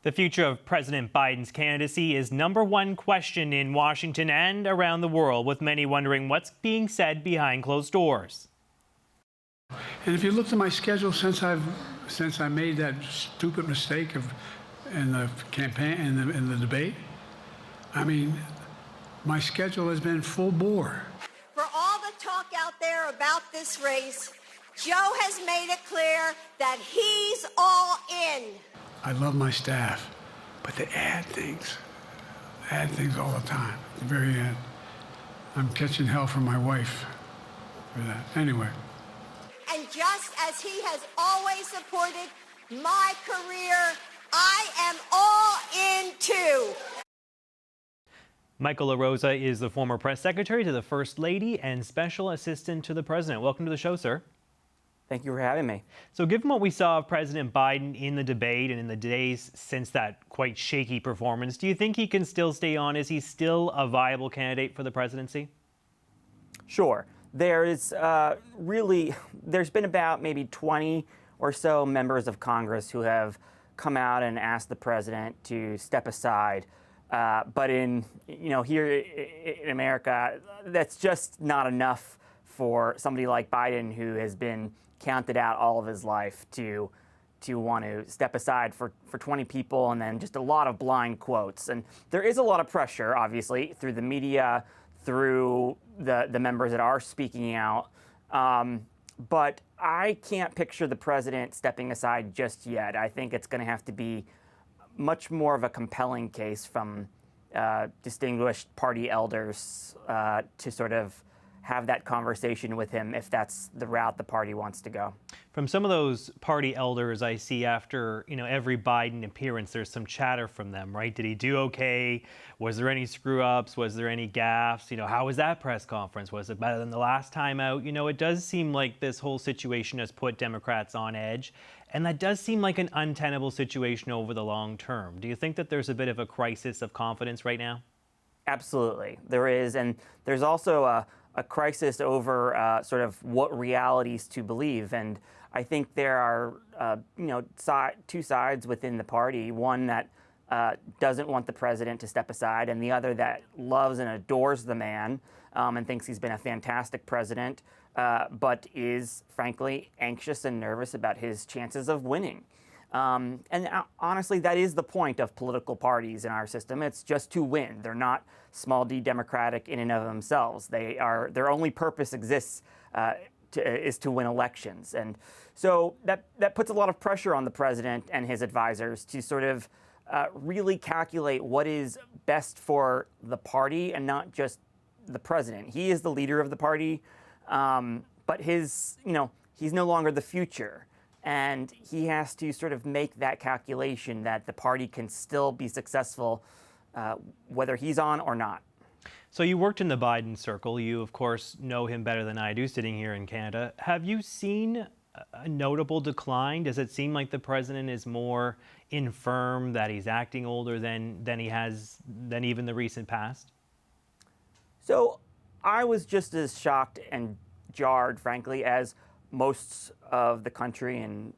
The future of President Biden's candidacy is #1 question in Washington and around the world, with many wondering what's being said behind closed doors. And if you looked at my schedule since I made that stupid mistake in the campaign, in the debate, I mean, my schedule has been full bore. For all the talk out there about this race, Joe has made it clear that he's all in. I love my staff, but they add things all the time. At the very end, I'm catching hell from my wife for that. Anyway. And just as he has always supported my career, I am all in too. Michael LaRosa is the former press secretary to the First Lady and special assistant to the president. Welcome to the show, sir. Thank you for having me. So given what we saw of President Biden in the debate and in the days since that quite shaky performance, do you think he can still stay on? Is he still a viable candidate for the presidency? Sure. There's been about maybe 20 or so members of Congress who have come out and asked the president to step aside. But here in America, that's just not enough for somebody like Biden, who has been counted out all of his life, to want to step aside for 20 people, and then just a lot of blind quotes. And there is a lot of pressure, obviously, through the media, through the members that are speaking out. But I can't picture the president stepping aside just yet. I think it's going to have to be much more of a compelling case from distinguished party elders to sort of have that conversation with him, if that's the route the party wants to go. From some of those party elders I see after, every Biden appearance, there's some chatter from them, right? Did he do okay? Was there any screw-ups? Was there any gaffes? How was that press conference? Was it better than the last time out? It does seem like this whole situation has put Democrats on edge, and that does seem like an untenable situation over the long term. Do you think that there's a bit of a crisis of confidence right now? Absolutely, there is, and there's also a crisis over sort of what realities to believe. And I think there are, two sides within the party, one that doesn't want the president to step aside, and the other that loves and adores the man and thinks he's been a fantastic president, but is, frankly, anxious and nervous about his chances of winning. And honestly, that is the point of political parties in our system. It's just to win. They're not small d democratic in and of themselves. Their only purpose is to win elections. And so that puts a lot of pressure on the president and his advisors to sort of really calculate what is best for the party and not just the president. He is the leader of the party, but he's no longer the future. And he has to sort of make that calculation that the party can still be successful whether he's on or not. So you worked in the Biden circle. You, of course, know him better than I do sitting here in Canada. Have you seen a notable decline? Does it seem like the president is more infirm, that he's acting older than even the recent past? So I was just as shocked and jarred, frankly, as most of the country and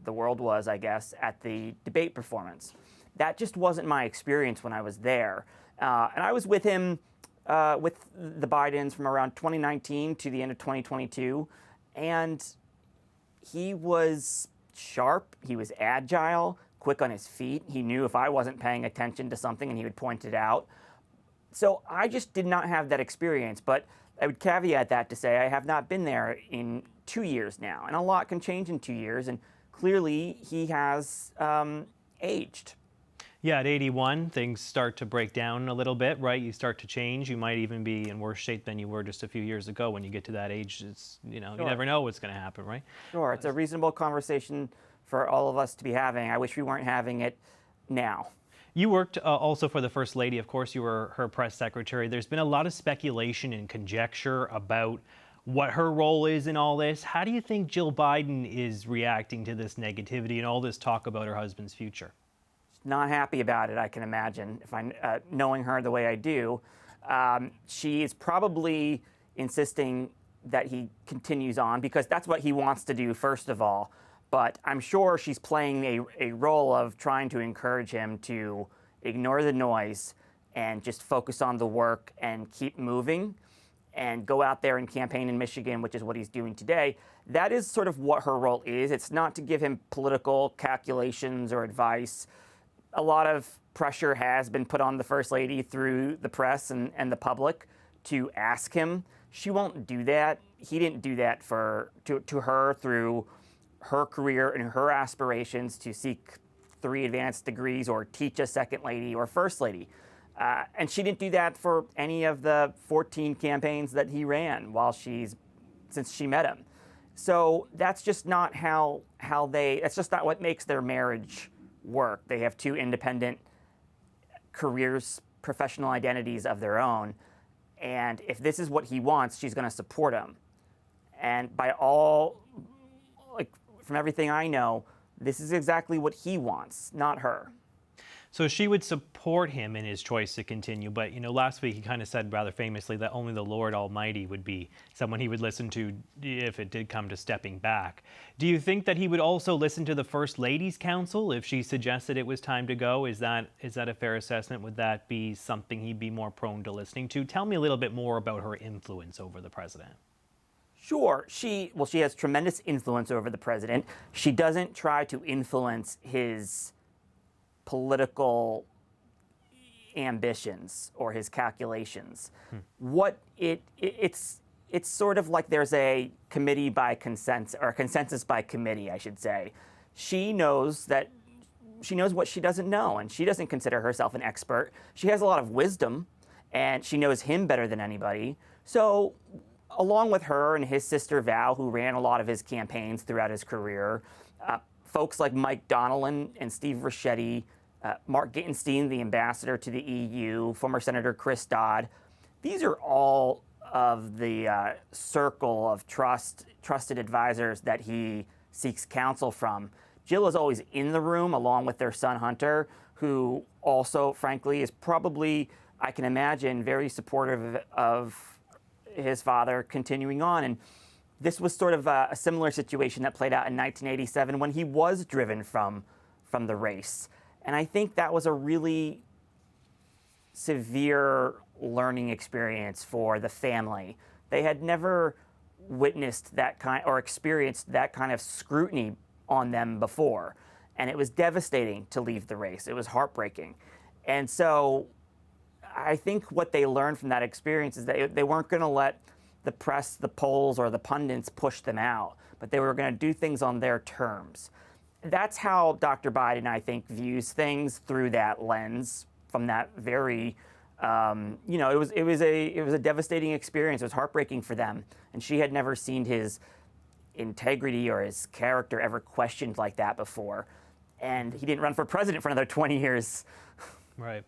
the world was, I guess, at the debate performance. That just wasn't my experience when I was there. And I was with him, with the Bidens from around 2019 to the end of 2022. And he was sharp, he was agile, quick on his feet. He knew if I wasn't paying attention to something and he would point it out. So I just did not have that experience. But I would caveat that to say I have not been there in 2 years now, and a lot can change in 2 years, and clearly he has aged. Yeah, at 81, things start to break down a little bit, right? You start to change. You might even be in worse shape than you were just a few years ago. When you get to that age, it's, Sure. You never know what's going to happen, right? Sure, it's a reasonable conversation for all of us to be having. I wish we weren't having it now. You worked also for the First Lady. Of course, you were her press secretary. There's been a lot of speculation and conjecture about what her role is in all this. How do you think Jill Biden is reacting to this negativity and all this talk about her husband's future? Not happy about it, I can imagine, if knowing her the way I do. She is probably insisting that he continues on because that's what he wants to do, first of all. But I'm sure she's playing a role of trying to encourage him to ignore the noise and just focus on the work and keep moving and go out there and campaign in Michigan, which is what he's doing today. That is sort of what her role is. It's not to give him political calculations or advice. A lot of pressure has been put on the First Lady through the press and the public to ask him. She won't do that. He didn't do that to her through her career and her aspirations to seek 3 advanced degrees or teach a second lady or first lady. And she didn't do that for any of the 14 campaigns that he ran since she met him. So that's just not that's just not what makes their marriage work. They have 2 independent careers, professional identities of their own. And if this is what he wants, she's going to support him. And from everything I know, this is exactly what he wants, not her. So she would support him in his choice to continue, but last week he kind of said rather famously that only the Lord Almighty would be someone he would listen to if it did come to stepping back. Do you think that he would also listen to the First Lady's counsel if she suggested it was time to go? Is that a fair assessment? Would that be something he'd be more prone to listening to? Tell me a little bit more about her influence over the president. Sure. She has tremendous influence over the president. She doesn't try to influence his political ambitions or his calculations. It's sort of like there's a committee by consensus, or a consensus by committee, I should say. She knows what she doesn't know, and she doesn't consider herself an expert. She has a lot of wisdom, and she knows him better than anybody. So along with her and his sister Val, who ran a lot of his campaigns throughout his career, folks like Mike Donnellan and Steve Ricchetti, Mark Gittenstein, the ambassador to the EU, former Senator Chris Dodd. These are all of the circle of trusted advisors that he seeks counsel from. Jill is always in the room along with their son Hunter, who also, frankly, is probably, I can imagine, very supportive of his father continuing on. And this was sort of a similar situation that played out in 1987 when he was driven from the race. And I think that was a really severe learning experience for the family. They had never witnessed that kind or experienced that kind of scrutiny on them before. And it was devastating to leave the race. It was heartbreaking. And so I think what they learned from that experience is that they weren't going to let the press, the polls, or the pundits push them out, but they were going to do things on their terms. That's how Dr. Biden, I think, views things through that lens. From that very, it was a devastating experience. It was heartbreaking for them, and she had never seen his integrity or his character ever questioned like that before. And he didn't run for president for another 20 years. Right.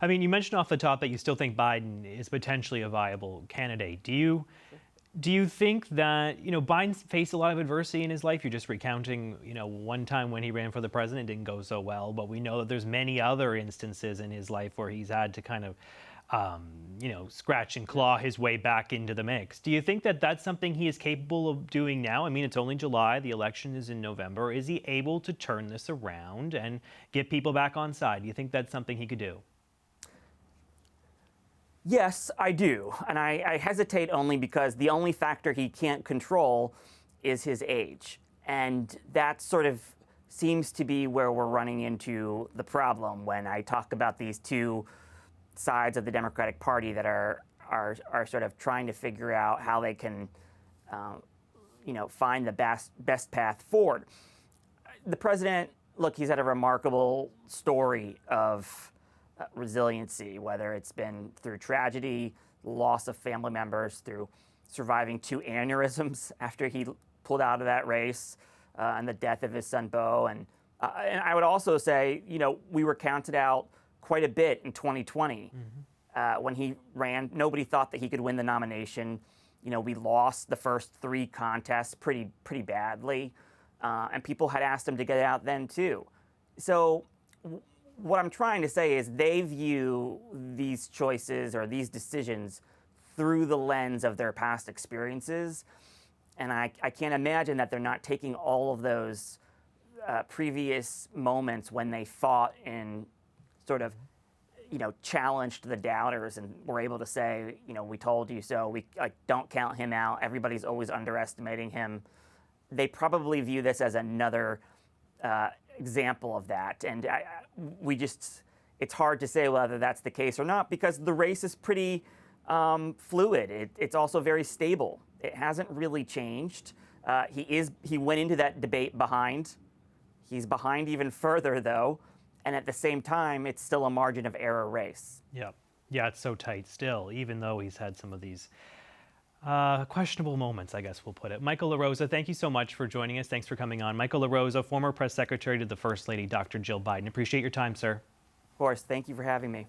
I mean, you mentioned off the top that you still think Biden is potentially a viable candidate. Do you think that, Biden's faced a lot of adversity in his life? You're just recounting, one time when he ran for the president didn't go so well, but we know that there's many other instances in his life where he's had to kind of, scratch and claw his way back into the mix. Do you think that that's something he is capable of doing now? I mean, it's only July, the election is in November. Is he able to turn this around and get people back on side? Do you think that's something he could do? Yes, I do. And I hesitate only because the only factor he can't control is his age. And that sort of seems to be where we're running into the problem when I talk about these 2 sides of the Democratic Party that are sort of trying to figure out how they can, find the best path forward. The president, look, he's had a remarkable story of resiliency, whether it's been through tragedy, loss of family members, through surviving 2 aneurysms after he pulled out of that race, and the death of his son Beau. And I would also say, we were counted out quite a bit in 2020 when he ran. Nobody thought that he could win the nomination. We lost the first 3 contests pretty badly, and people had asked him to get out then too. So what I'm trying to say is they view these choices or these decisions through the lens of their past experiences. And I can't imagine that they're not taking all of those previous moments when they fought and sort of, challenged the doubters and were able to say, we told you so. We don't count him out. Everybody's always underestimating him. They probably view this as another example of that. And it's hard to say whether that's the case or not because the race is pretty fluid. It's also very stable. It hasn't really changed. He went into that debate behind. He's behind even further, though. And at the same time, it's still a margin of error race. Yeah. Yeah, it's so tight still, even though he's had some of these questionable moments, I guess we'll put it. Michael LaRosa, thank you so much for joining us. Thanks for coming on. Michael LaRosa, former press secretary to the First Lady, Dr. Jill Biden. Appreciate your time, sir. Of course. Thank you for having me.